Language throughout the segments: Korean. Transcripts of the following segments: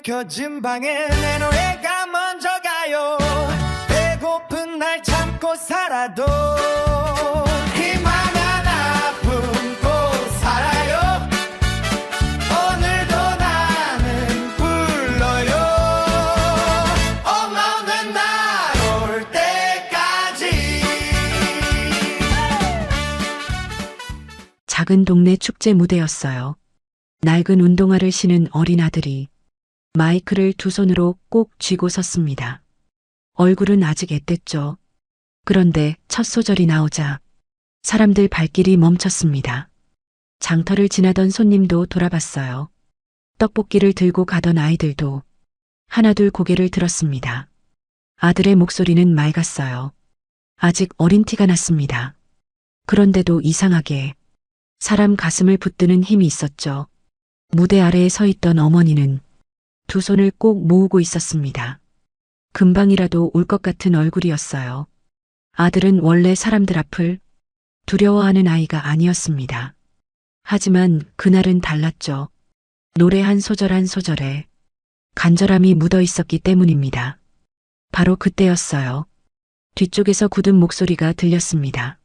켜진 방에 내 노래가 먼저 가요. 배고픈 날 참고 살아도 희망 하나 품고 살아요. 오늘도 나는 불러요. 엄마 오는 날 올 때까지. 작은 동네 축제 무대였어요. 낡은 운동화를 신은 어린 아들이 마이크를 두 손으로 꼭 쥐고 섰습니다. 얼굴은 아직 앳됐죠. 그런데 첫 소절이 나오자 사람들 발길이 멈췄습니다. 장터를 지나던 손님도 돌아봤어요. 떡볶이를 들고 가던 아이들도 하나둘 고개를 들었습니다. 아들의 목소리는 맑았어요. 아직 어린 티가 났습니다. 그런데도 이상하게 사람 가슴을 붙드는 힘이 있었죠. 무대 아래에 서 있던 어머니는 두 손을 꼭 모으고 있었습니다. 금방이라도 울 것 같은 얼굴이었어요. 아들은 원래 사람들 앞을 두려워하는 아이가 아니었습니다. 하지만 그날은 달랐죠. 노래 한 소절 한 소절에 간절함이 묻어 있었기 때문입니다. 바로 그때였어요. 뒤쪽에서 굳은 목소리가 들렸습니다.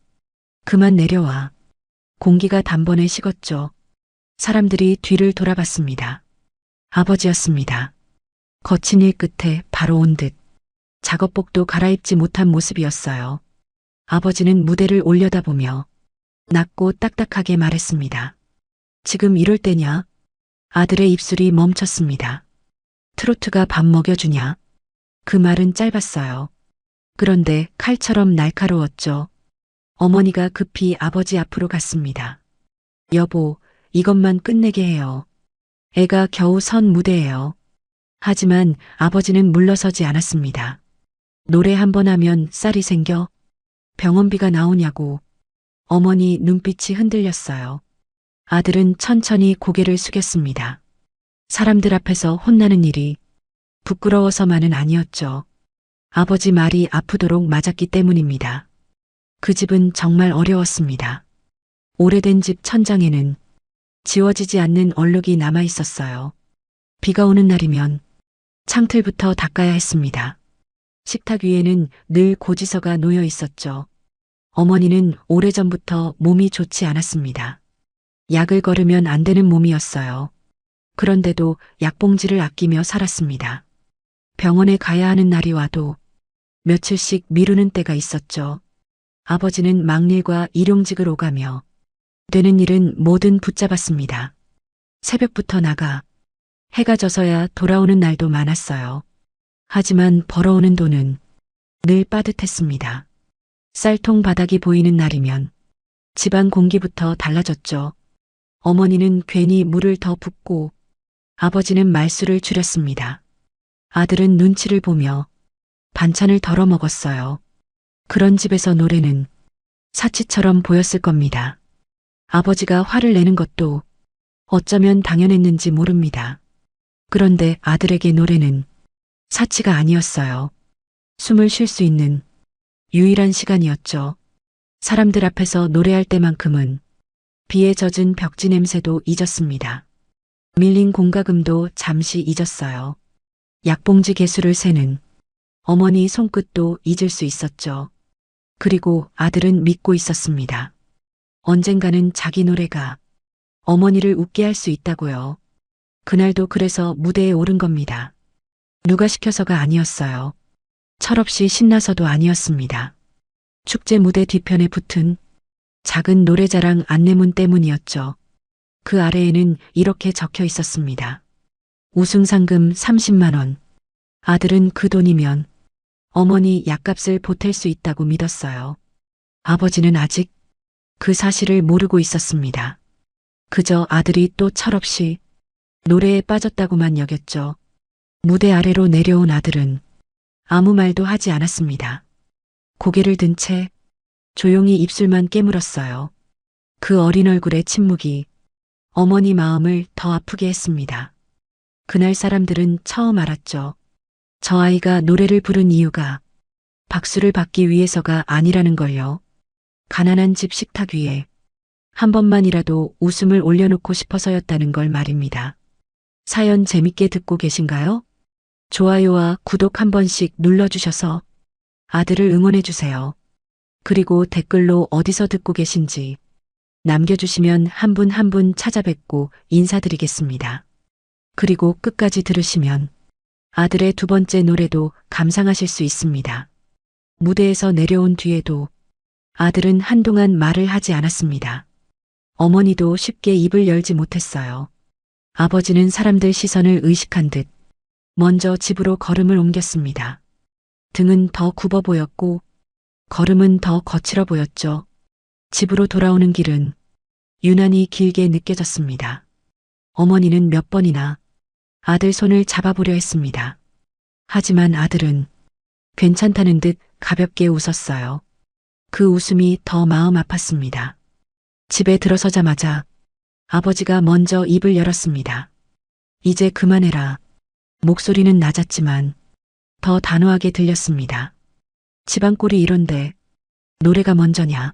그만 내려와. 공기가 단번에 식었죠. 사람들이 뒤를 돌아봤습니다. 아버지였습니다. 거친 일 끝에 바로 온 듯 작업복도 갈아입지 못한 모습이었어요. 아버지는 무대를 올려다보며 낮고 딱딱하게 말했습니다. 지금 이럴 때냐? 아들의 입술이 멈췄습니다. 트로트가 밥 먹여주냐? 그 말은 짧았어요. 그런데 칼처럼 날카로웠죠. 어머니가 급히 아버지 앞으로 갔습니다. 여보, 이것만 끝내게 해요. 애가 겨우 선 무대예요. 하지만 아버지는 물러서지 않았습니다. 노래 한 번 하면 쌀이 생겨? 병원비가 나오냐고. 어머니 눈빛이 흔들렸어요. 아들은 천천히 고개를 숙였습니다. 사람들 앞에서 혼나는 일이 부끄러워서만은 아니었죠. 아버지 말이 아프도록 맞았기 때문입니다. 그 집은 정말 어려웠습니다. 오래된 집 천장에는 지워지지 않는 얼룩이 남아 있었어요. 비가 오는 날이면 창틀부터 닦아야 했습니다. 식탁 위에는 늘 고지서가 놓여 있었죠. 어머니는 오래전부터 몸이 좋지 않았습니다. 약을 걸으면 안 되는 몸이었어요. 그런데도 약봉지를 아끼며 살았습니다. 병원에 가야 하는 날이 와도 며칠씩 미루는 때가 있었죠. 아버지는 막일과 일용직을 오가며 되는 일은 뭐든 붙잡았습니다. 새벽부터 나가 해가 져서야 돌아오는 날도 많았어요. 하지만 벌어오는 돈은 늘 빠듯했습니다. 쌀통 바닥이 보이는 날이면 집안 공기부터 달라졌죠. 어머니는 괜히 물을 더 붓고 아버지는 말수를 줄였습니다. 아들은 눈치를 보며 반찬을 덜어 먹었어요. 그런 집에서 노래는 사치처럼 보였을 겁니다. 아버지가 화를 내는 것도 어쩌면 당연했는지 모릅니다. 그런데 아들에게 노래는 사치가 아니었어요. 숨을 쉴 수 있는 유일한 시간이었죠. 사람들 앞에서 노래할 때만큼은 비에 젖은 벽지 냄새도 잊었습니다. 밀린 공과금도 잠시 잊었어요. 약봉지 개수를 세는 어머니 손끝도 잊을 수 있었죠. 그리고 아들은 믿고 있었습니다. 언젠가는 자기 노래가 어머니를 웃게 할 수 있다고요. 그날도 그래서 무대에 오른 겁니다. 누가 시켜서가 아니었어요. 철없이 신나서도 아니었습니다. 축제 무대 뒤편에 붙은 작은 노래자랑 안내문 때문이었죠. 그 아래에는 이렇게 적혀 있었습니다. 우승 상금 30만 원. 아들은 그 돈이면 어머니 약값을 보탤 수 있다고 믿었어요. 아버지는 아직 그 사실을 모르고 있었습니다. 그저 아들이 또 철없이 노래에 빠졌다고만 여겼죠. 무대 아래로 내려온 아들은 아무 말도 하지 않았습니다. 고개를 든 채 조용히 입술만 깨물었어요. 그 어린 얼굴의 침묵이 어머니 마음을 더 아프게 했습니다. 그날 사람들은 처음 알았죠. 저 아이가 노래를 부른 이유가 박수를 받기 위해서가 아니라는 걸요. 가난한 집 식탁 위에 한 번만이라도 웃음을 올려놓고 싶어서였다는 걸 말입니다. 사연 재밌게 듣고 계신가요? 좋아요와 구독 한 번씩 눌러주셔서 아들을 응원해주세요. 그리고 댓글로 어디서 듣고 계신지 남겨주시면 한 분 한 분 찾아뵙고 인사드리겠습니다. 그리고 끝까지 들으시면 아들의 두 번째 노래도 감상하실 수 있습니다. 무대에서 내려온 뒤에도 아들은 한동안 말을 하지 않았습니다. 어머니도 쉽게 입을 열지 못했어요. 아버지는 사람들 시선을 의식한 듯 먼저 집으로 걸음을 옮겼습니다. 등은 더 굽어 보였고 걸음은 더 거칠어 보였죠. 집으로 돌아오는 길은 유난히 길게 느껴졌습니다. 어머니는 몇 번이나 아들 손을 잡아보려 했습니다. 하지만 아들은 괜찮다는 듯 가볍게 웃었어요. 그 웃음이 더 마음 아팠습니다. 집에 들어서자마자 아버지가 먼저 입을 열었습니다. 이제 그만해라. 목소리는 낮았지만 더 단호하게 들렸습니다. 집안 꼴이 이런데 노래가 먼저냐.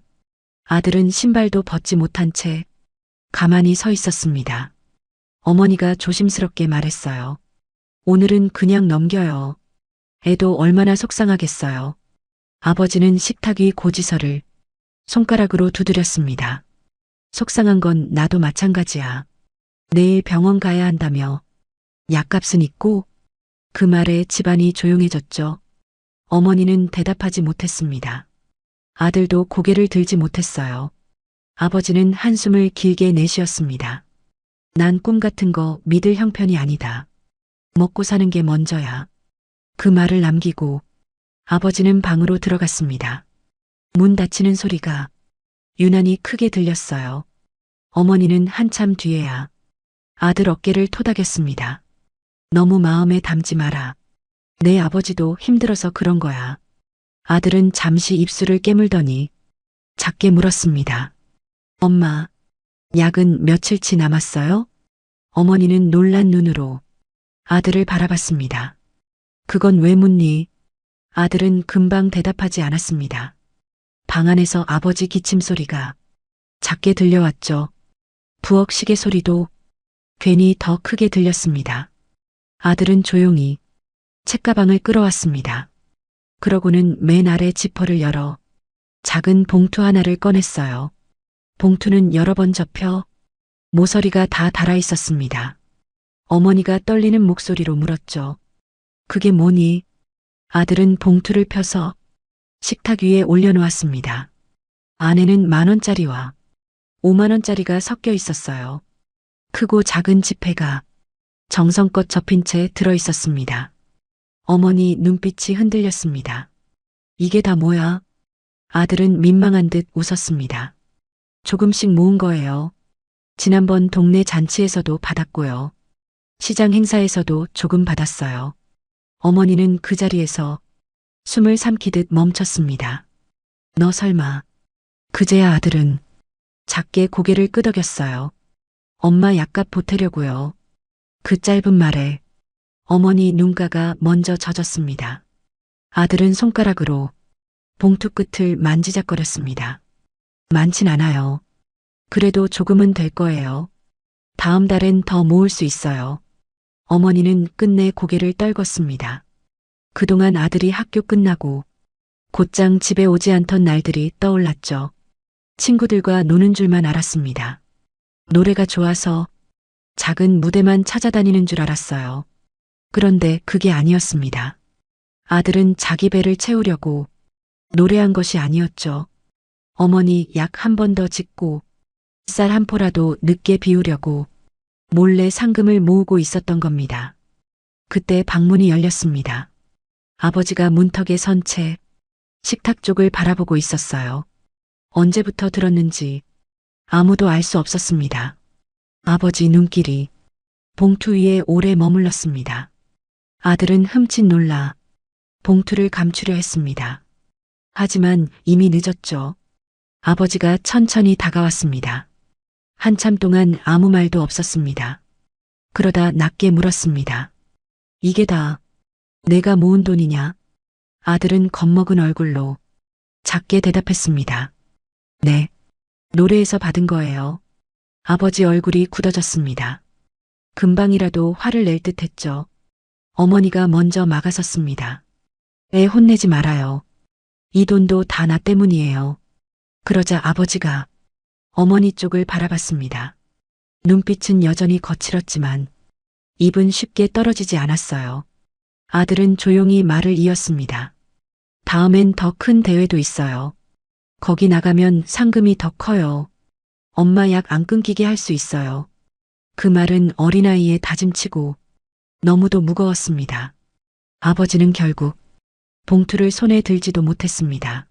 아들은 신발도 벗지 못한 채 가만히 서 있었습니다. 어머니가 조심스럽게 말했어요. 오늘은 그냥 넘겨요. 애도 얼마나 속상하겠어요. 아버지는 식탁 위 고지서를 손가락으로 두드렸습니다. 속상한 건 나도 마찬가지야. 내일 병원 가야 한다며 약값은 있고. 그 말에 집안이 조용해졌죠. 어머니는 대답하지 못했습니다. 아들도 고개를 들지 못했어요. 아버지는 한숨을 길게 내쉬었습니다. 난 꿈 같은 거 믿을 형편이 아니다. 먹고 사는 게 먼저야. 그 말을 남기고 아버지는 방으로 들어갔습니다. 문 닫히는 소리가 유난히 크게 들렸어요. 어머니는 한참 뒤에야 아들 어깨를 토닥였습니다. 너무 마음에 담지 마라. 내 아버지도 힘들어서 그런 거야. 아들은 잠시 입술을 깨물더니 작게 물었습니다. 엄마, 약은 며칠치 남았어요? 어머니는 놀란 눈으로 아들을 바라봤습니다. 그건 왜 묻니? 아들은 금방 대답하지 않았습니다. 방 안에서 아버지 기침 소리가 작게 들려왔죠. 부엌 시계 소리도 괜히 더 크게 들렸습니다. 아들은 조용히 책가방을 끌어왔습니다. 그러고는 맨 아래 지퍼를 열어 작은 봉투 하나를 꺼냈어요. 봉투는 여러 번 접혀 모서리가 다 달아 있었습니다. 어머니가 떨리는 목소리로 물었죠. 그게 뭐니? 아들은 봉투를 펴서 식탁 위에 올려놓았습니다. 안에는 10,000원짜리와 50,000원짜리가 섞여 있었어요. 크고 작은 지폐가 정성껏 접힌 채 들어 있었습니다. 어머니 눈빛이 흔들렸습니다. 이게 다 뭐야? 아들은 민망한 듯 웃었습니다. 조금씩 모은 거예요. 지난번 동네 잔치에서도 받았고요. 시장 행사에서도 조금 받았어요. 어머니는 그 자리에서 숨을 삼키듯 멈췄습니다. 너 설마. 그제야 아들은 작게 고개를 끄덕였어요. 엄마 약값 보태려고요. 그 짧은 말에 어머니 눈가가 먼저 젖었습니다. 아들은 손가락으로 봉투 끝을 만지작거렸습니다. 많진 않아요. 그래도 조금은 될 거예요. 다음 달엔 더 모을 수 있어요. 어머니는 끝내 고개를 떨궜습니다. 그동안 아들이 학교 끝나고 곧장 집에 오지 않던 날들이 떠올랐죠. 친구들과 노는 줄만 알았습니다. 노래가 좋아서 작은 무대만 찾아다니는 줄 알았어요. 그런데 그게 아니었습니다. 아들은 자기 배를 채우려고 노래한 것이 아니었죠. 어머니 약 한 번 더 짓고 쌀 한 포라도 늦게 비우려고 몰래 상금을 모으고 있었던 겁니다. 그때 방문이 열렸습니다. 아버지가 문턱에 선 채 식탁 쪽을 바라보고 있었어요. 언제부터 들었는지 아무도 알 수 없었습니다. 아버지 눈길이 봉투 위에 오래 머물렀습니다. 아들은 흠칫 놀라 봉투를 감추려 했습니다. 하지만 이미 늦었죠. 아버지가 천천히 다가왔습니다. 한참 동안 아무 말도 없었습니다. 그러다 낮게 물었습니다. 이게 다 내가 모은 돈이냐? 아들은 겁먹은 얼굴로 작게 대답했습니다. 네, 노래에서 받은 거예요. 아버지 얼굴이 굳어졌습니다. 금방이라도 화를 낼 듯 했죠. 어머니가 먼저 막아섰습니다. 애 혼내지 말아요. 이 돈도 다 나 때문이에요. 그러자 아버지가 어머니 쪽을 바라봤습니다. 눈빛은 여전히 거칠었지만 입은 쉽게 떨어지지 않았어요. 아들은 조용히 말을 이었습니다. 다음엔 더 큰 대회도 있어요. 거기 나가면 상금이 더 커요. 엄마 약 안 끊기게 할 수 있어요. 그 말은 어린아이의 다짐치고 너무도 무거웠습니다. 아버지는 결국 봉투를 손에 들지도 못했습니다.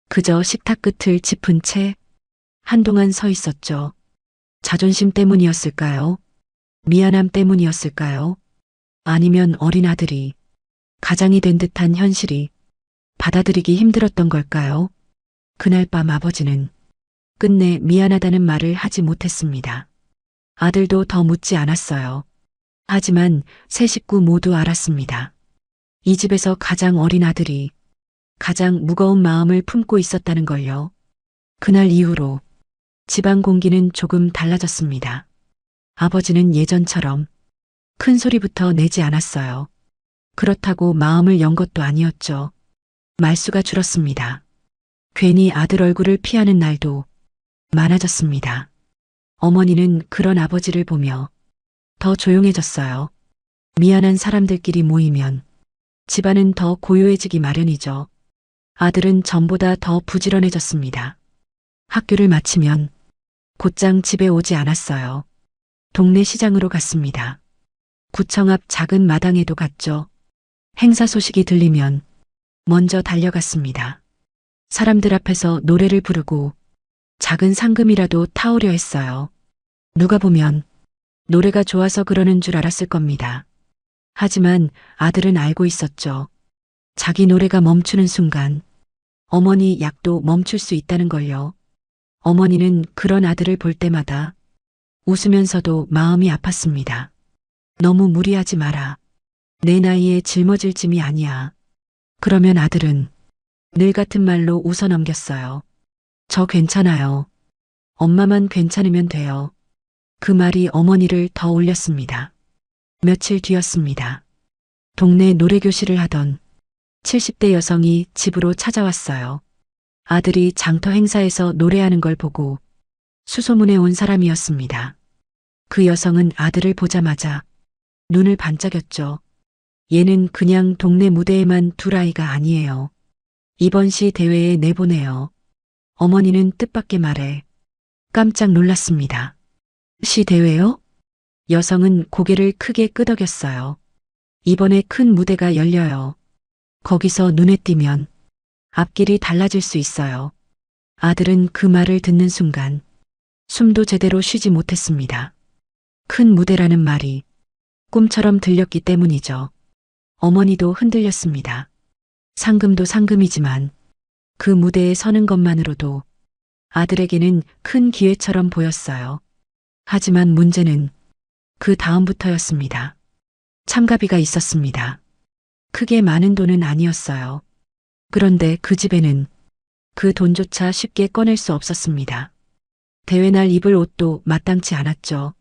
그저 식탁 끝을 짚은 채 한동안 서 있었죠. 자존심 때문이었을까요? 미안함 때문이었을까요? 아니면 어린 아들이 가장이 된 듯한 현실이 받아들이기 힘들었던 걸까요? 그날 밤 아버지는 끝내 미안하다는 말을 하지 못했습니다. 아들도 더 묻지 않았어요. 하지만 세 식구 모두 알았습니다. 이 집에서 가장 어린 아들이 가장 무거운 마음을 품고 있었다는 걸요. 그날 이후로 집안 공기는 조금 달라졌습니다. 아버지는 예전처럼 큰 소리부터 내지 않았어요. 그렇다고 마음을 연 것도 아니었죠. 말수가 줄었습니다. 괜히 아들 얼굴을 피하는 날도 많아졌습니다. 어머니는 그런 아버지를 보며 더 조용해졌어요. 미안한 사람들끼리 모이면 집안은 더 고요해지기 마련이죠. 아들은 전보다 더 부지런해졌습니다. 학교를 마치면 곧장 집에 오지 않았어요. 동네 시장으로 갔습니다. 구청 앞 작은 마당에도 갔죠. 행사 소식이 들리면 먼저 달려갔습니다. 사람들 앞에서 노래를 부르고 작은 상금이라도 타오려 했어요. 누가 보면 노래가 좋아서 그러는 줄 알았을 겁니다. 하지만 아들은 알고 있었죠. 자기 노래가 멈추는 순간 어머니 약도 멈출 수 있다는 걸요. 어머니는 그런 아들을 볼 때마다 웃으면서도 마음이 아팠습니다. 너무 무리하지 마라. 내 나이에 짊어질 짐이 아니야. 그러면 아들은 늘 같은 말로 웃어 넘겼어요. 저 괜찮아요. 엄마만 괜찮으면 돼요. 그 말이 어머니를 더 올렸습니다. 며칠 뒤였습니다. 동네 노래교실을 하던 70대 여성이 집으로 찾아왔어요. 아들이 장터 행사에서 노래하는 걸 보고 수소문에 온 사람이었습니다. 그 여성은 아들을 보자마자 눈을 반짝였죠. 얘는 그냥 동네 무대에만 둘 아이가 아니에요. 이번 시 대회에 내보내요. 어머니는 뜻밖의 말에 깜짝 놀랐습니다. 시 대회요? 여성은 고개를 크게 끄덕였어요. 이번에 큰 무대가 열려요. 거기서 눈에 띄면 앞길이 달라질 수 있어요. 아들은 그 말을 듣는 순간 숨도 제대로 쉬지 못했습니다. 큰 무대라는 말이 꿈처럼 들렸기 때문이죠. 어머니도 흔들렸습니다. 상금도 상금이지만 그 무대에 서는 것만으로도 아들에게는 큰 기회처럼 보였어요. 하지만 문제는 그 다음부터였습니다. 참가비가 있었습니다. 크게 많은 돈은 아니었어요. 그런데 그 집에는 그 돈조차 쉽게 꺼낼 수 없었습니다. 대회 날 입을 옷도 마땅치 않았죠.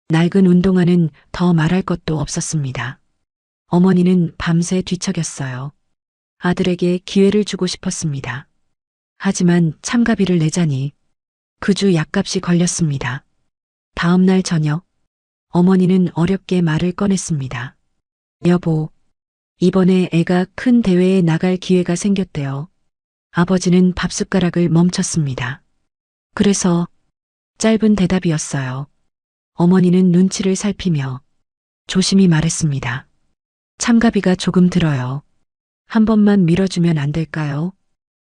낡은 운동화는 더 말할 것도 없었습니다. 어머니는 밤새 뒤척였어요. 아들에게 기회를 주고 싶었습니다. 하지만 참가비를 내자니 그 주 약값이 걸렸습니다. 다음 날 저녁 어머니는 어렵게 말을 꺼냈습니다. 여보, 이번에 애가 큰 대회에 나갈 기회가 생겼대요. 아버지는 밥숟가락을 멈췄습니다. 그래서 짧은 대답이었어요. 어머니는 눈치를 살피며 조심히 말했습니다. 참가비가 조금 들어요. 한 번만 밀어주면 안 될까요?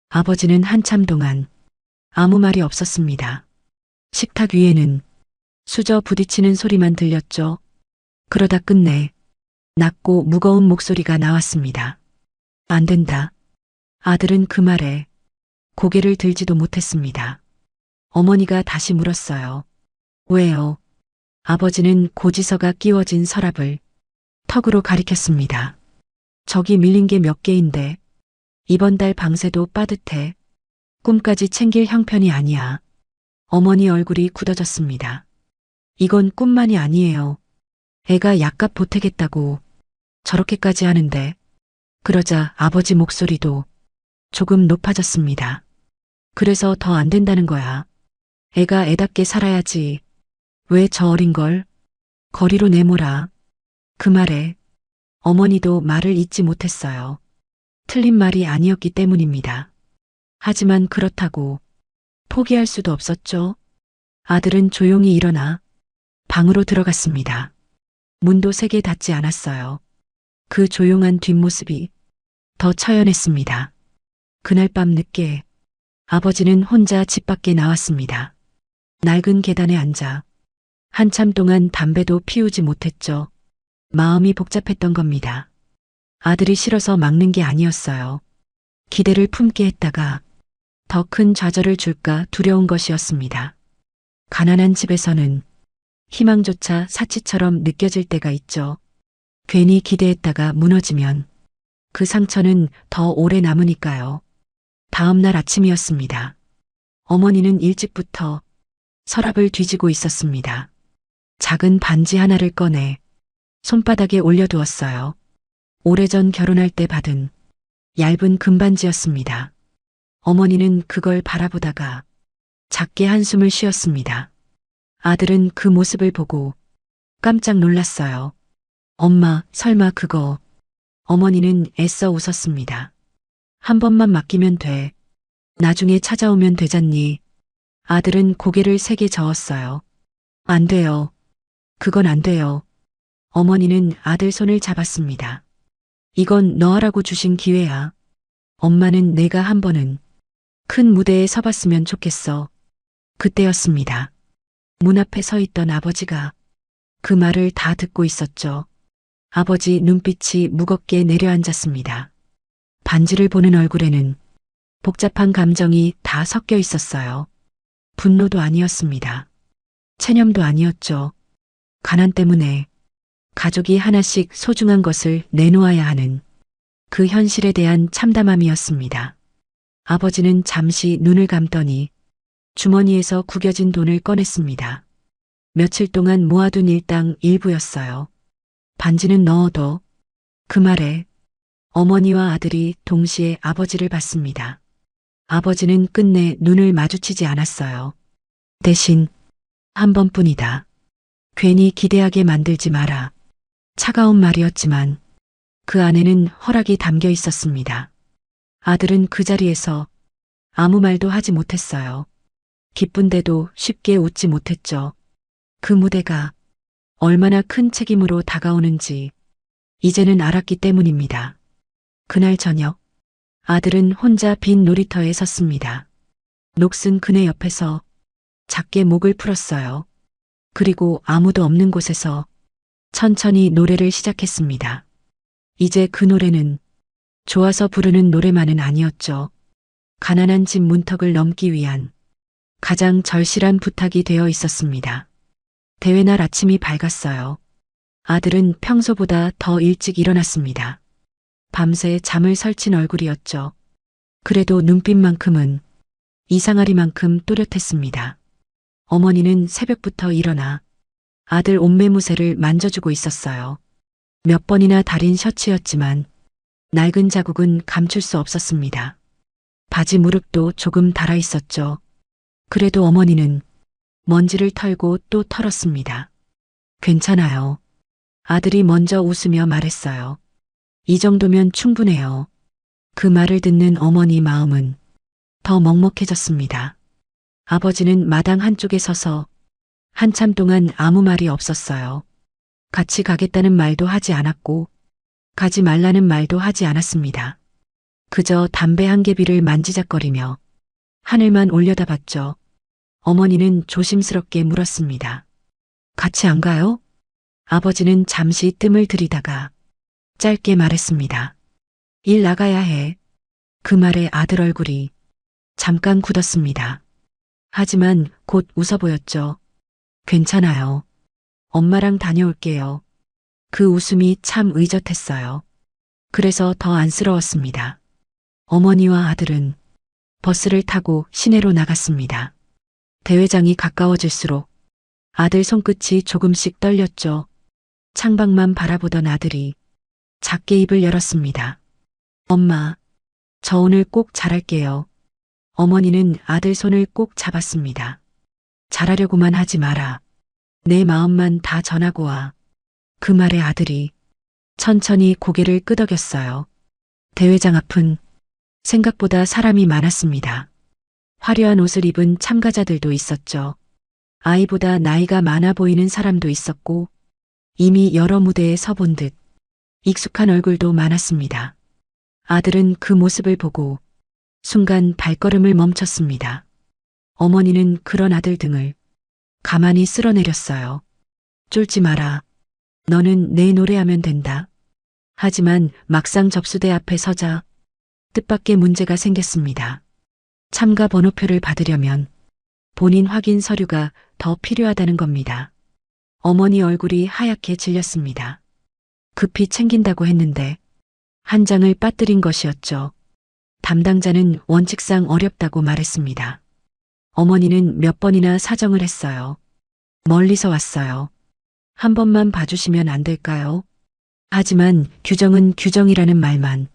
아버지는 한참 동안 아무 말이 없었습니다. 식탁 위에는 수저 부딪히는 소리만 들렸죠. 그러다 끝내 낮고 무거운 목소리가 나왔습니다. 안 된다. 아들은 그 말에 고개를 들지도 못했습니다. 어머니가 다시 물었어요. 왜요? 아버지는 고지서가 끼워진 서랍을 턱으로 가리켰습니다. 저기 밀린 게 몇 개인데 이번 달 방세도 빠듯해. 꿈까지 챙길 형편이 아니야. 어머니 얼굴이 굳어졌습니다. 이건 꿈만이 아니에요. 애가 약값 보태겠다고 저렇게까지 하는데. 그러자 아버지 목소리도 조금 높아졌습니다. 그래서 더 안 된다는 거야. 애가 애답게 살아야지. 왜 저 어린 걸 거리로 내몰아. 그 말에 어머니도 말을 잇지 못했어요. 틀린 말이 아니었기 때문입니다. 하지만 그렇다고 포기할 수도 없었죠. 아들은 조용히 일어나 방으로 들어갔습니다. 문도 세게 닫지 않았어요. 그 조용한 뒷모습이 더 처연했습니다. 그날 밤 늦게 아버지는 혼자 집 밖에 나왔습니다. 낡은 계단에 앉아 한참 동안 담배도 피우지 못했죠. 마음이 복잡했던 겁니다. 아들이 싫어서 막는 게 아니었어요. 기대를 품게 했다가 더 큰 좌절을 줄까 두려운 것이었습니다. 가난한 집에서는 희망조차 사치처럼 느껴질 때가 있죠. 괜히 기대했다가 무너지면 그 상처는 더 오래 남으니까요. 다음 날 아침이었습니다. 어머니는 일찍부터 서랍을 뒤지고 있었습니다. 작은 반지 하나를 꺼내 손바닥에 올려두었어요. 오래전 결혼할 때 받은 얇은 금반지였습니다. 어머니는 그걸 바라보다가 작게 한숨을 쉬었습니다. 아들은 그 모습을 보고 깜짝 놀랐어요. 엄마, 설마 그거. 어머니는 애써 웃었습니다. 한 번만 맡기면 돼. 나중에 찾아오면 되잖니. 아들은 고개를 세게 저었어요. 안 돼요. 그건 안 돼요. 어머니는 아들 손을 잡았습니다. 이건 너하라고 주신 기회야. 엄마는 내가 한 번은 큰 무대에 서봤으면 좋겠어. 그때였습니다. 문 앞에 서 있던 아버지가 그 말을 다 듣고 있었죠. 아버지 눈빛이 무겁게 내려앉았습니다. 반지를 보는 얼굴에는 복잡한 감정이 다 섞여 있었어요. 분노도 아니었습니다. 체념도 아니었죠. 가난 때문에 가족이 하나씩 소중한 것을 내놓아야 하는 그 현실에 대한 참담함이었습니다. 아버지는 잠시 눈을 감더니 주머니에서 구겨진 돈을 꺼냈습니다. 며칠 동안 모아둔 일당 일부였어요. 반지는 넣어둬. 그 말에 어머니와 아들이 동시에 아버지를 봤습니다. 아버지는 끝내 눈을 마주치지 않았어요. 대신 한 번뿐이다. 괜히 기대하게 만들지 마라. 차가운 말이었지만 그 안에는 허락이 담겨 있었습니다. 아들은 그 자리에서 아무 말도 하지 못했어요. 기쁜데도 쉽게 웃지 못했죠. 그 무대가 얼마나 큰 책임으로 다가오는지 이제는 알았기 때문입니다. 그날 저녁 아들은 혼자 빈 놀이터에 섰습니다. 녹슨 그네 옆에서 작게 목을 풀었어요. 그리고 아무도 없는 곳에서 천천히 노래를 시작했습니다. 이제 그 노래는 좋아서 부르는 노래만은 아니었죠. 가난한 집 문턱을 넘기 위한 가장 절실한 부탁이 되어 있었습니다. 대회날 아침이 밝았어요. 아들은 평소보다 더 일찍 일어났습니다. 밤새 잠을 설친 얼굴이었죠. 그래도 눈빛만큼은 이상하리만큼 또렷했습니다. 어머니는 새벽부터 일어나 아들 옷매무새를 만져주고 있었어요. 몇 번이나 다린 셔츠였지만 낡은 자국은 감출 수 없었습니다. 바지 무릎도 조금 닳아 있었죠. 그래도 어머니는 먼지를 털고 또 털었습니다. 괜찮아요. 아들이 먼저 웃으며 말했어요. 이 정도면 충분해요. 그 말을 듣는 어머니 마음은 더 먹먹해졌습니다. 아버지는 마당 한쪽에 서서 한참 동안 아무 말이 없었어요. 같이 가겠다는 말도 하지 않았고 가지 말라는 말도 하지 않았습니다. 그저 담배 한 개비를 만지작거리며 하늘만 올려다봤죠. 어머니는 조심스럽게 물었습니다. 같이 안 가요? 아버지는 잠시 뜸을 들이다가 짧게 말했습니다. 일 나가야 해. 그 말에 아들 얼굴이 잠깐 굳었습니다. 하지만 곧 웃어 보였죠. 괜찮아요. 엄마랑 다녀올게요. 그 웃음이 참 의젓했어요. 그래서 더 안쓰러웠습니다. 어머니와 아들은 버스를 타고 시내로 나갔습니다. 대회장이 가까워질수록 아들 손끝이 조금씩 떨렸죠. 창밖만 바라보던 아들이 작게 입을 열었습니다. 엄마, 저 오늘 꼭 잘할게요. 어머니는 아들 손을 꼭 잡았습니다. 잘하려고만 하지 마라. 내 마음만 다 전하고 와. 그 말에 아들이 천천히 고개를 끄덕였어요. 대회장 앞은 생각보다 사람이 많았습니다. 화려한 옷을 입은 참가자들도 있었죠. 아이보다 나이가 많아 보이는 사람도 있었고 이미 여러 무대에 서본 듯 익숙한 얼굴도 많았습니다. 아들은 그 모습을 보고 순간 발걸음을 멈췄습니다. 어머니는 그런 아들 등을 가만히 쓸어내렸어요. 쫄지 마라. 너는 내 노래하면 된다. 하지만 막상 접수대 앞에 서자 뜻밖의 문제가 생겼습니다. 참가 번호표를 받으려면 본인 확인 서류가 더 필요하다는 겁니다. 어머니 얼굴이 하얗게 질렸습니다. 급히 챙긴다고 했는데 한 장을 빠뜨린 것이었죠. 담당자는 원칙상 어렵다고 말했습니다. 어머니는 몇 번이나 사정을 했어요. 멀리서 왔어요. 한 번만 봐주시면 안 될까요? 하지만 규정은 규정이라는 말만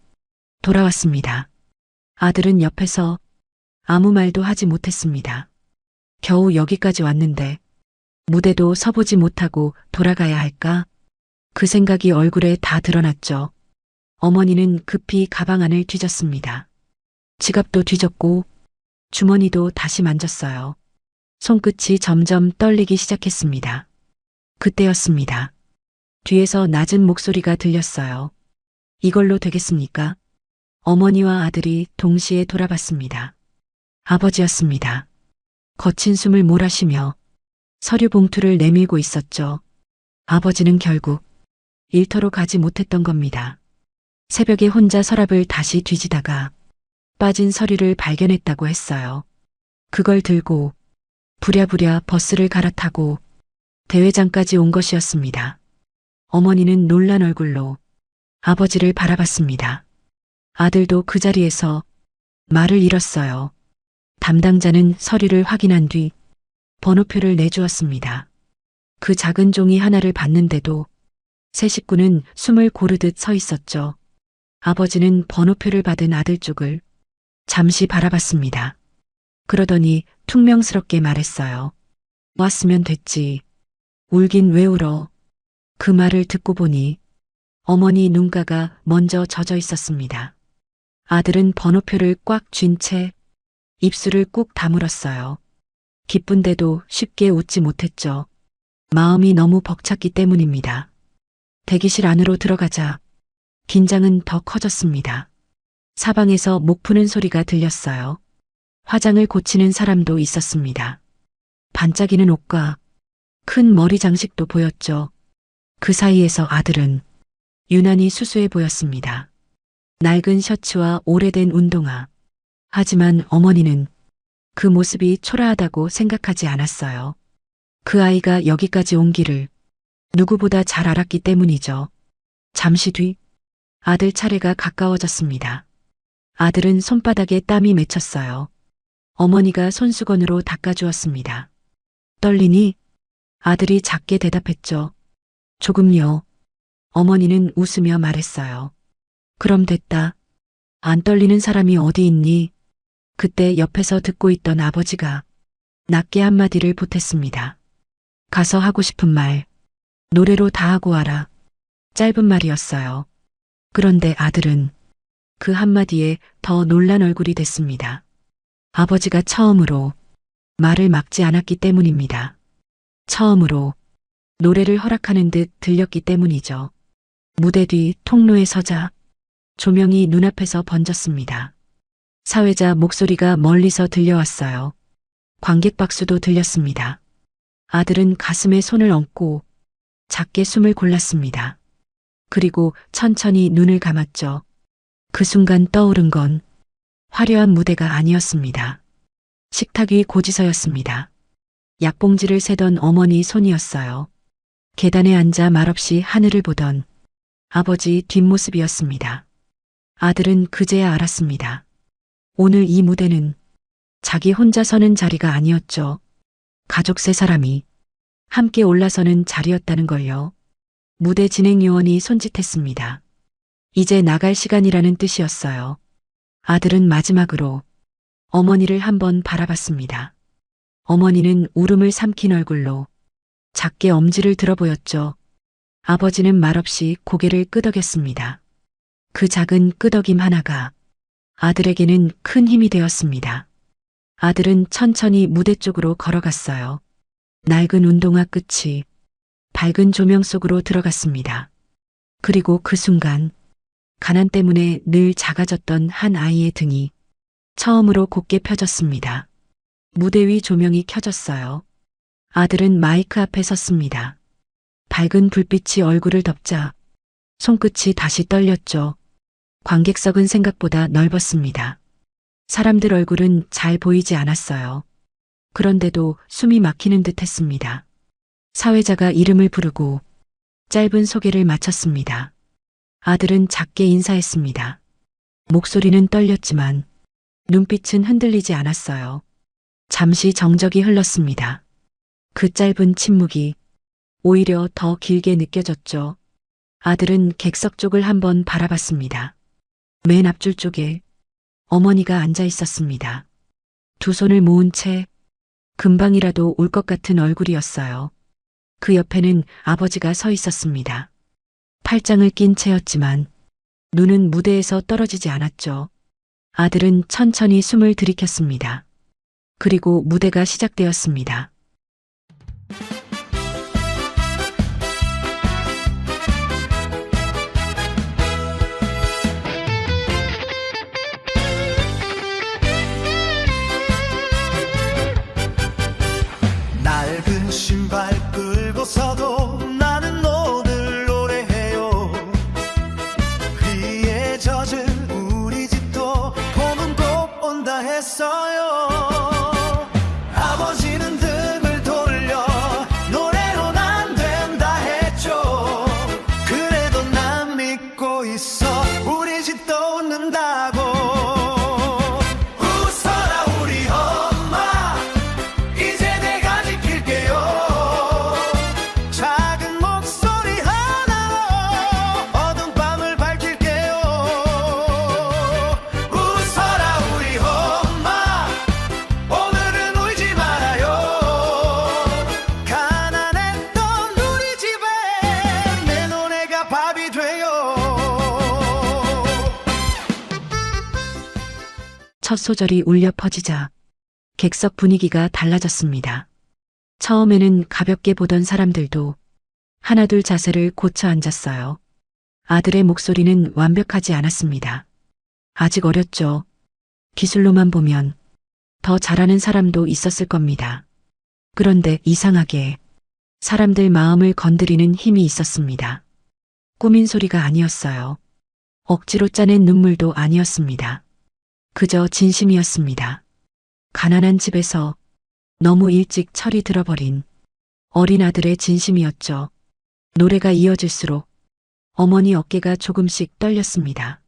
돌아왔습니다. 아들은 옆에서 아무 말도 하지 못했습니다. 겨우 여기까지 왔는데 무대도 서보지 못하고 돌아가야 할까? 그 생각이 얼굴에 다 드러났죠. 어머니는 급히 가방 안을 뒤졌습니다. 지갑도 뒤졌고 주머니도 다시 만졌어요. 손끝이 점점 떨리기 시작했습니다. 그때였습니다. 뒤에서 낮은 목소리가 들렸어요. 이걸로 되겠습니까? 어머니와 아들이 동시에 돌아봤습니다. 아버지였습니다. 거친 숨을 몰아쉬며 서류 봉투를 내밀고 있었죠. 아버지는 결국 일터로 가지 못했던 겁니다. 새벽에 혼자 서랍을 다시 뒤지다가 빠진 서류를 발견했다고 했어요. 그걸 들고 부랴부랴 버스를 갈아타고 대회장까지 온 것이었습니다. 어머니는 놀란 얼굴로 아버지를 바라봤습니다. 아들도 그 자리에서 말을 잃었어요. 담당자는 서류를 확인한 뒤 번호표를 내주었습니다. 그 작은 종이 하나를 봤는데도 세 식구는 숨을 고르듯 서 있었죠. 아버지는 번호표를 받은 아들 쪽을 잠시 바라봤습니다. 그러더니 퉁명스럽게 말했어요. 왔으면 됐지. 울긴 왜 울어. 그 말을 듣고 보니 어머니 눈가가 먼저 젖어 있었습니다. 아들은 번호표를 꽉 쥔 채 입술을 꾹 다물었어요. 기쁜데도 쉽게 웃지 못했죠. 마음이 너무 벅찼기 때문입니다. 대기실 안으로 들어가자 긴장은 더 커졌습니다. 사방에서 목 푸는 소리가 들렸어요. 화장을 고치는 사람도 있었습니다. 반짝이는 옷과 큰 머리 장식도 보였죠. 그 사이에서 아들은 유난히 수수해 보였습니다. 낡은 셔츠와 오래된 운동화. 하지만 어머니는 그 모습이 초라하다고 생각하지 않았어요. 그 아이가 여기까지 온 길을 누구보다 잘 알았기 때문이죠. 잠시 뒤 아들 차례가 가까워졌습니다. 아들은 손바닥에 땀이 맺혔어요. 어머니가 손수건으로 닦아주었습니다. 떨리니? 아들이 작게 대답했죠. 조금요. 어머니는 웃으며 말했어요. 그럼 됐다. 안 떨리는 사람이 어디 있니? 그때 옆에서 듣고 있던 아버지가 낮게 한마디를 보탰습니다. 가서 하고 싶은 말, 노래로 다 하고 와라. 짧은 말이었어요. 그런데 아들은 그 한마디에 더 놀란 얼굴이 됐습니다. 아버지가 처음으로 말을 막지 않았기 때문입니다. 처음으로 노래를 허락하는 듯 들렸기 때문이죠. 무대 뒤 통로에 서자 조명이 눈앞에서 번졌습니다. 사회자 목소리가 멀리서 들려왔어요. 관객 박수도 들렸습니다. 아들은 가슴에 손을 얹고 작게 숨을 골랐습니다. 그리고 천천히 눈을 감았죠. 그 순간 떠오른 건 화려한 무대가 아니었습니다. 식탁 위 고지서였습니다. 약봉지를 세던 어머니 손이었어요. 계단에 앉아 말없이 하늘을 보던 아버지 뒷모습이었습니다. 아들은 그제야 알았습니다. 오늘 이 무대는 자기 혼자 서는 자리가 아니었죠. 가족 세 사람이 함께 올라서는 자리였다는 걸요. 무대 진행 요원이 손짓했습니다. 이제 나갈 시간이라는 뜻이었어요. 아들은 마지막으로 어머니를 한번 바라봤습니다. 어머니는 울음을 삼킨 얼굴로 작게 엄지를 들어 보였죠. 아버지는 말없이 고개를 끄덕였습니다. 그 작은 끄덕임 하나가 아들에게는 큰 힘이 되었습니다. 아들은 천천히 무대 쪽으로 걸어갔어요. 낡은 운동화 끝이 밝은 조명 속으로 들어갔습니다. 그리고 그 순간 가난 때문에 늘 작아졌던 한 아이의 등이 처음으로 곧게 펴졌습니다. 무대 위 조명이 켜졌어요. 아들은 마이크 앞에 섰습니다. 밝은 불빛이 얼굴을 덮자 손끝이 다시 떨렸죠. 관객석은 생각보다 넓었습니다. 사람들 얼굴은 잘 보이지 않았어요. 그런데도 숨이 막히는 듯 했습니다. 사회자가 이름을 부르고 짧은 소개를 마쳤습니다. 아들은 작게 인사했습니다. 목소리는 떨렸지만 눈빛은 흔들리지 않았어요. 잠시 정적이 흘렀습니다. 그 짧은 침묵이 오히려 더 길게 느껴졌죠. 아들은 객석 쪽을 한번 바라봤습니다. 맨 앞줄 쪽에 어머니가 앉아 있었습니다. 두 손을 모은 채 금방이라도 울 것 같은 얼굴이었어요. 그 옆에는 아버지가 서 있었습니다. 팔짱을 낀 채였지만 눈은 무대에서 떨어지지 않았죠. 아들은 천천히 숨을 들이켰습니다. 그리고 무대가 시작되었습니다. 낡은 신발 끌고서도 나는 오늘 노래해요. 비에 젖은 우리 집도 봄은 꼭 온다 했어요. 아버지는 등을 돌려 노래로는 안 된다 했죠. 그래도 난 믿고 있어. 우리 집도 웃는다고. 웃어라 우리 엄마, 이제 내가 지킬게요. 작은 목소리 하나로 어두운 밤을 밝힐게요. 웃어라 우리 엄마, 오늘은 울지 말아요. 가난했던 우리 집에 내 노래가 밥이 돼요. 첫 소절이 울려 퍼지자 객석 분위기가 달라졌습니다. 처음에는 가볍게 보던 사람들도 하나둘 자세를 고쳐 앉았어요. 아들의 목소리는 완벽하지 않았습니다. 아직 어렸죠. 기술로만 보면 더 잘하는 사람도 있었을 겁니다. 그런데 이상하게 사람들 마음을 건드리는 힘이 있었습니다. 꾸민 소리가 아니었어요. 억지로 짜낸 눈물도 아니었습니다. 그저 진심이었습니다. 가난한 집에서 너무 일찍 철이 들어버린 어린 아들의 진심이었죠. 노래가 이어질수록 어머니 어깨가 조금씩 떨렸습니다.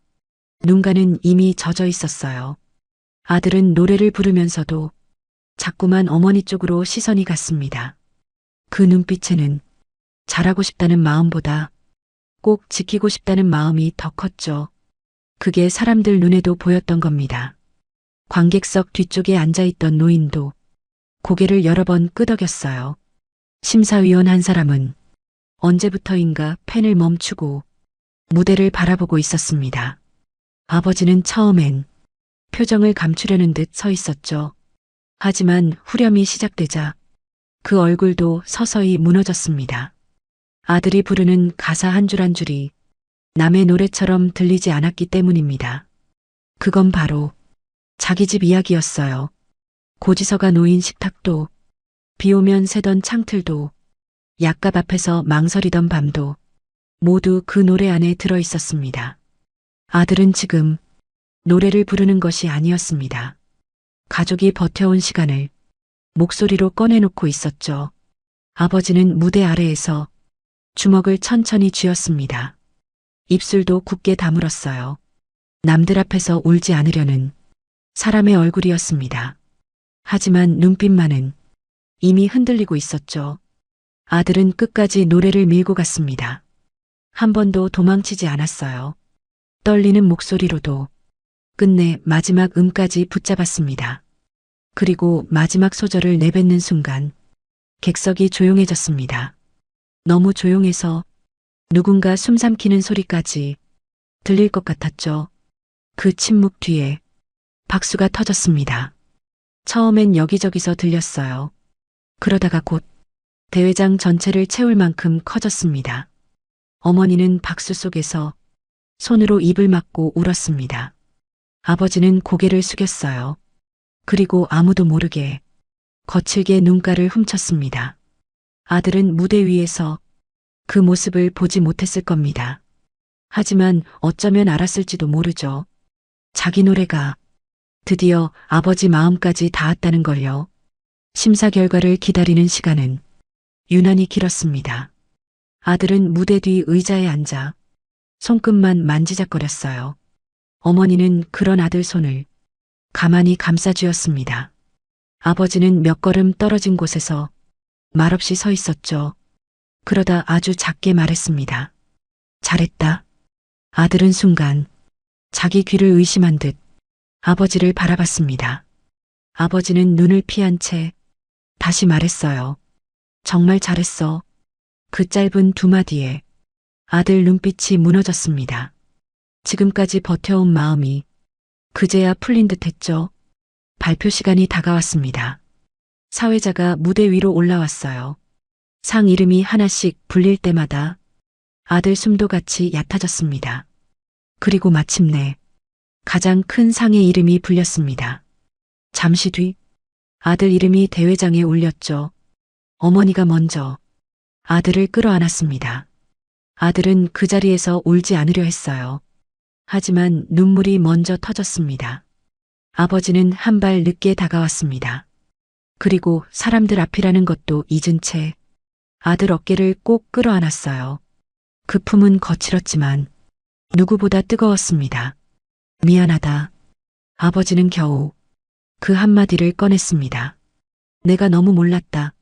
눈가는 이미 젖어 있었어요. 아들은 노래를 부르면서도 자꾸만 어머니 쪽으로 시선이 갔습니다. 그 눈빛에는 잘하고 싶다는 마음보다 꼭 지키고 싶다는 마음이 더 컸죠. 그게 사람들 눈에도 보였던 겁니다. 관객석 뒤쪽에 앉아있던 노인도 고개를 여러 번 끄덕였어요. 심사위원 한 사람은 언제부터인가 펜을 멈추고 무대를 바라보고 있었습니다. 아버지는 처음엔 표정을 감추려는 듯 서 있었죠. 하지만 후렴이 시작되자 그 얼굴도 서서히 무너졌습니다. 아들이 부르는 가사 한 줄 한 줄이 남의 노래처럼 들리지 않았기 때문입니다. 그건 바로 자기 집 이야기였어요. 고지서가 놓인 식탁도, 비 오면 새던 창틀도, 약값 앞에서 망설이던 밤도 모두 그 노래 안에 들어 있었습니다. 아들은 지금 노래를 부르는 것이 아니었습니다. 가족이 버텨온 시간을 목소리로 꺼내놓고 있었죠. 아버지는 무대 아래에서 주먹을 천천히 쥐었습니다. 입술도 굳게 다물었어요. 남들 앞에서 울지 않으려는 사람의 얼굴이었습니다. 하지만 눈빛만은 이미 흔들리고 있었죠. 아들은 끝까지 노래를 밀고 갔습니다. 한 번도 도망치지 않았어요. 떨리는 목소리로도 끝내 마지막 음까지 붙잡았습니다. 그리고 마지막 소절을 내뱉는 순간 객석이 조용해졌습니다. 너무 조용해서 누군가 숨 삼키는 소리까지 들릴 것 같았죠. 그 침묵 뒤에 박수가 터졌습니다. 처음엔 여기저기서 들렸어요. 그러다가 곧 대회장 전체를 채울 만큼 커졌습니다. 어머니는 박수 속에서 손으로 입을 막고 울었습니다. 아버지는 고개를 숙였어요. 그리고 아무도 모르게 거칠게 눈가를 훔쳤습니다. 아들은 무대 위에서 그 모습을 보지 못했을 겁니다. 하지만 어쩌면 알았을지도 모르죠. 자기 노래가 드디어 아버지 마음까지 닿았다는 걸요. 심사 결과를 기다리는 시간은 유난히 길었습니다. 아들은 무대 뒤 의자에 앉아 손끝만 만지작거렸어요. 어머니는 그런 아들 손을 가만히 감싸주었습니다. 아버지는 몇 걸음 떨어진 곳에서 말없이 서 있었죠. 그러다 아주 작게 말했습니다. 잘했다. 아들은 순간 자기 귀를 의심한 듯 아버지를 바라봤습니다. 아버지는 눈을 피한 채 다시 말했어요. 정말 잘했어. 그 짧은 두 마디에 아들 눈빛이 무너졌습니다. 지금까지 버텨온 마음이 그제야 풀린 듯 했죠. 발표 시간이 다가왔습니다. 사회자가 무대 위로 올라왔어요. 상 이름이 하나씩 불릴 때마다 아들 숨도 같이 얕아졌습니다. 그리고 마침내 가장 큰 상의 이름이 불렸습니다. 잠시 뒤 아들 이름이 대회장에 올렸죠. 어머니가 먼저 아들을 끌어안았습니다. 아들은 그 자리에서 울지 않으려 했어요. 하지만 눈물이 먼저 터졌습니다. 아버지는 한 발 늦게 다가왔습니다. 그리고 사람들 앞이라는 것도 잊은 채 아들 어깨를 꼭 끌어안았어요. 그 품은 거칠었지만 누구보다 뜨거웠습니다. 미안하다. 아버지는 겨우 그 한마디를 꺼냈습니다. 내가 너무 몰랐다.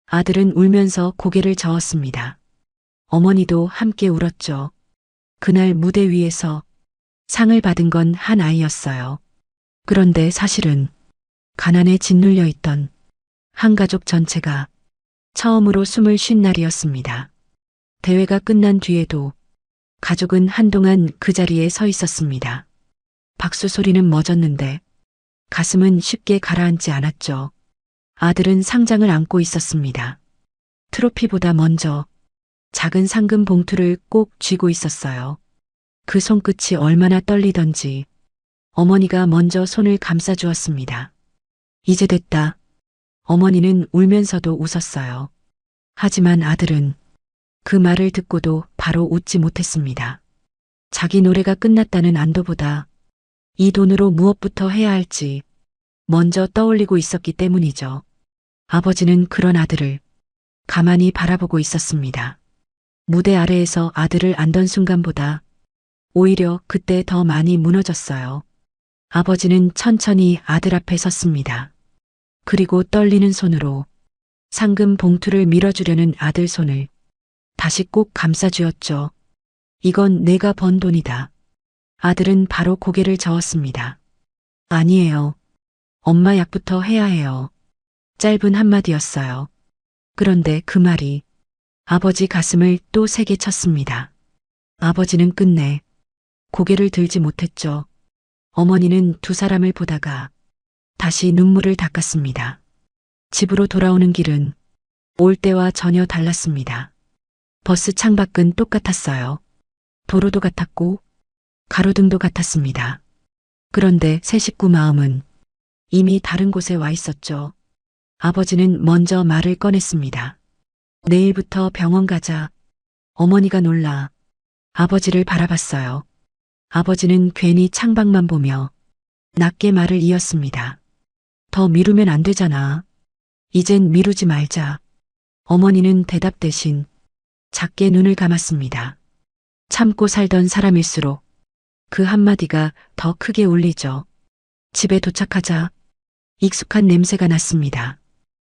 아들은 울면서 고개를 저었습니다. 어머니도 함께 울었죠. 그날 무대 위에서 상을 받은 건 한 아이였어요. 그런데 사실은 가난에 짓눌려 있던 한 가족 전체가 처음으로 숨을 쉰 날이었습니다. 대회가 끝난 뒤에도 가족은 한동안 그 자리에 서 있었습니다. 박수 소리는 멎었는데 가슴은 쉽게 가라앉지 않았죠. 아들은 상장을 안고 있었습니다. 트로피보다 먼저 작은 상금 봉투를 꼭 쥐고 있었어요. 그 손끝이 얼마나 떨리던지 어머니가 먼저 손을 감싸주었습니다. 이제 됐다. 어머니는 울면서도 웃었어요. 하지만 아들은 그 말을 듣고도 바로 웃지 못했습니다. 자기 노래가 끝났다는 안도보다 이 돈으로 무엇부터 해야 할지 먼저 떠올리고 있었기 때문이죠. 아버지는 그런 아들을 가만히 바라보고 있었습니다. 무대 아래에서 아들을 안던 순간보다 오히려 그때 더 많이 무너졌어요. 아버지는 천천히 아들 앞에 섰습니다. 그리고 떨리는 손으로 상금 봉투를 밀어주려는 아들 손을 다시 꼭 감싸주었죠. 이건 내가 번 돈이다. 아들은 바로 고개를 저었습니다. 아니에요. 엄마 약부터 해야 해요. 짧은 한마디였어요. 그런데 그 말이 아버지 가슴을 또 세게 쳤습니다. 아버지는 끝내 고개를 들지 못했죠. 어머니는 두 사람을 보다가 다시 눈물을 닦았습니다. 집으로 돌아오는 길은 올 때와 전혀 달랐습니다. 버스 창밖은 똑같았어요. 도로도 같았고 가로등도 같았습니다. 그런데 세 식구 마음은 이미 다른 곳에 와 있었죠. 아버지는 먼저 말을 꺼냈습니다. 내일부터 병원 가자. 어머니가 놀라 아버지를 바라봤어요. 아버지는 괜히 창밖만 보며 낮게 말을 이었습니다. 더 미루면 안 되잖아. 이젠 미루지 말자. 어머니는 대답 대신 작게 눈을 감았습니다. 참고 살던 사람일수록 그 한마디가 더 크게 울리죠. 집에 도착하자 익숙한 냄새가 났습니다.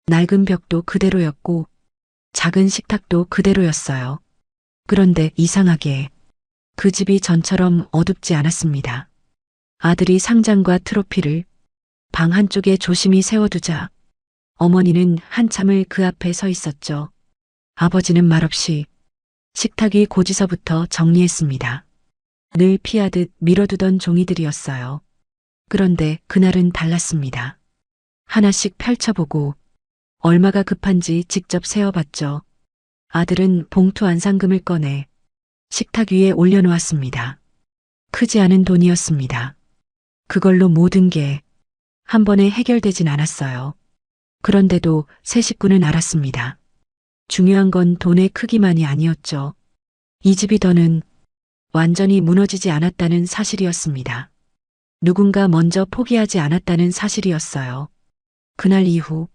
낡은 벽도 그대로였고 작은 식탁도 그대로였어요. 그런데 이상하게 그 집이 전처럼 어둡지 않았습니다. 아들이 상장과 트로피를 방 한쪽에 조심히 세워두자 어머니는 한참을 그 앞에 서 있었죠. 아버지는 말없이 식탁 위 고지서부터 정리했습니다. 늘 피하듯 밀어두던 종이들이었어요. 그런데 그날은 달랐습니다. 하나씩 펼쳐보고 얼마가 급한지 직접 세어봤죠. 아들은 봉투 안상금을 꺼내 식탁 위에 올려놓았습니다. 크지 않은 돈이었습니다. 그걸로 모든 게 한 번에 해결되진 않았어요. 그런데도 새 식구는 알았습니다. 중요한 건 돈의 크기만이 아니었죠. 이 집이 더는 완전히 무너지지 않았다는 사실이었습니다. 누군가 먼저 포기하지 않았다는 사실이었어요. 그날 이후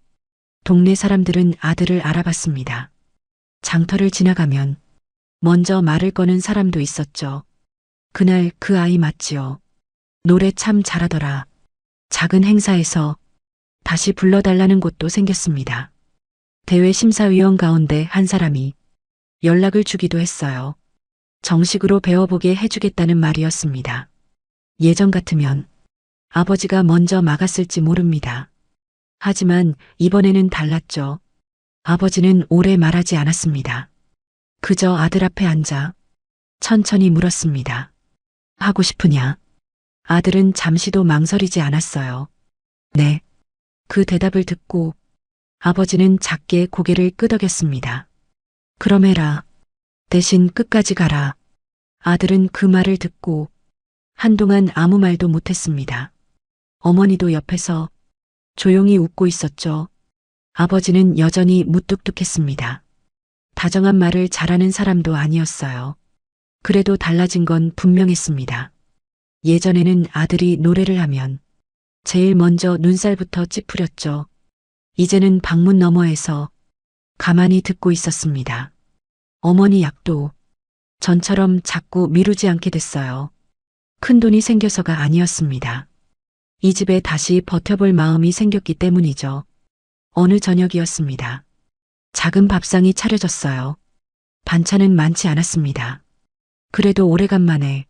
동네 사람들은 아들을 알아봤습니다. 장터를 지나가면 먼저 말을 거는 사람도 있었죠. 그날 그 아이 맞지요. 노래 참 잘하더라. 작은 행사에서 다시 불러달라는 곳도 생겼습니다. 대회 심사위원 가운데 한 사람이 연락을 주기도 했어요. 정식으로 배워보게 해주겠다는 말이었습니다. 예전 같으면 아버지가 먼저 막았을지 모릅니다. 하지만 이번에는 달랐죠. 아버지는 오래 말하지 않았습니다. 그저 아들 앞에 앉아 천천히 물었습니다. 하고 싶으냐? 아들은 잠시도 망설이지 않았어요. 네. 그 대답을 듣고 아버지는 작게 고개를 끄덕였습니다. 그럼 해라. 대신 끝까지 가라. 아들은 그 말을 듣고 한동안 아무 말도 못했습니다. 어머니도 옆에서 조용히 웃고 있었죠. 아버지는 여전히 무뚝뚝했습니다. 다정한 말을 잘하는 사람도 아니었어요. 그래도 달라진 건 분명했습니다. 예전에는 아들이 노래를 하면 제일 먼저 눈살부터 찌푸렸죠. 이제는 방문 너머에서 가만히 듣고 있었습니다. 어머니 약도 전처럼 자꾸 미루지 않게 됐어요. 큰 돈이 생겨서가 아니었습니다. 이 집에 다시 버텨볼 마음이 생겼기 때문이죠. 어느 저녁이었습니다. 작은 밥상이 차려졌어요. 반찬은 많지 않았습니다. 그래도 오래간만에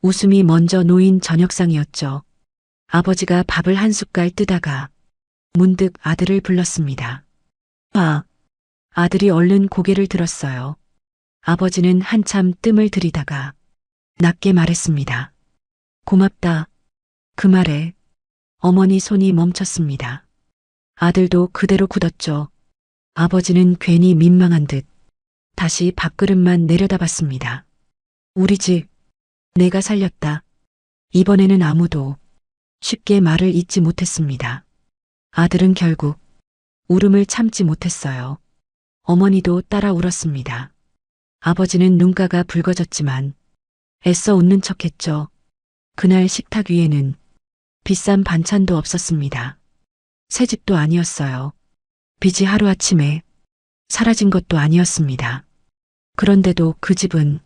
웃음이 먼저 놓인 저녁상이었죠. 아버지가 밥을 한 숟갈 뜨다가 문득 아들을 불렀습니다. 아, 아들이 얼른 고개를 들었어요. 아버지는 한참 뜸을 들이다가 낮게 말했습니다. 고맙다. 그 말에 어머니 손이 멈췄습니다. 아들도 그대로 굳었죠. 아버지는 괜히 민망한 듯 다시 밥그릇만 내려다봤습니다. 우리 집, 내가 살렸다. 이번에는 아무도 쉽게 말을 잇지 못했습니다. 아들은 결국 울음을 참지 못했어요. 어머니도 따라 울었습니다. 아버지는 눈가가 붉어졌지만 애써 웃는 척했죠. 그날 식탁 위에는 비싼 반찬도 없었습니다. 새 집도 아니었어요. 빚이 하루아침에 사라진 것도 아니었습니다. 그런데도 그 집은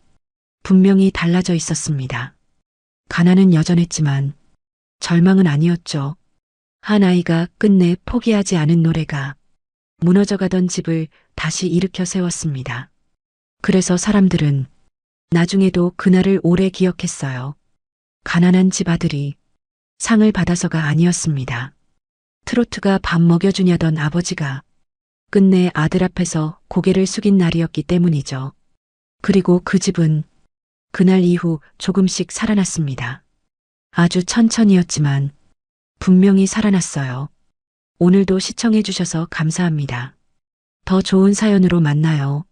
분명히 달라져 있었습니다. 가난은 여전했지만 절망은 아니었죠. 한 아이가 끝내 포기하지 않은 노래가 무너져가던 집을 다시 일으켜 세웠습니다. 그래서 사람들은 나중에도 그날을 오래 기억했어요. 가난한 집 아들이 상을 받아서가 아니었습니다. 트로트가 밥 먹여주냐던 아버지가 끝내 아들 앞에서 고개를 숙인 날이었기 때문이죠. 그리고 그 집은 그날 이후 조금씩 살아났습니다. 아주 천천히였지만 분명히 살아났어요. 오늘도 시청해 주셔서 감사합니다. 더 좋은 사연으로 만나요.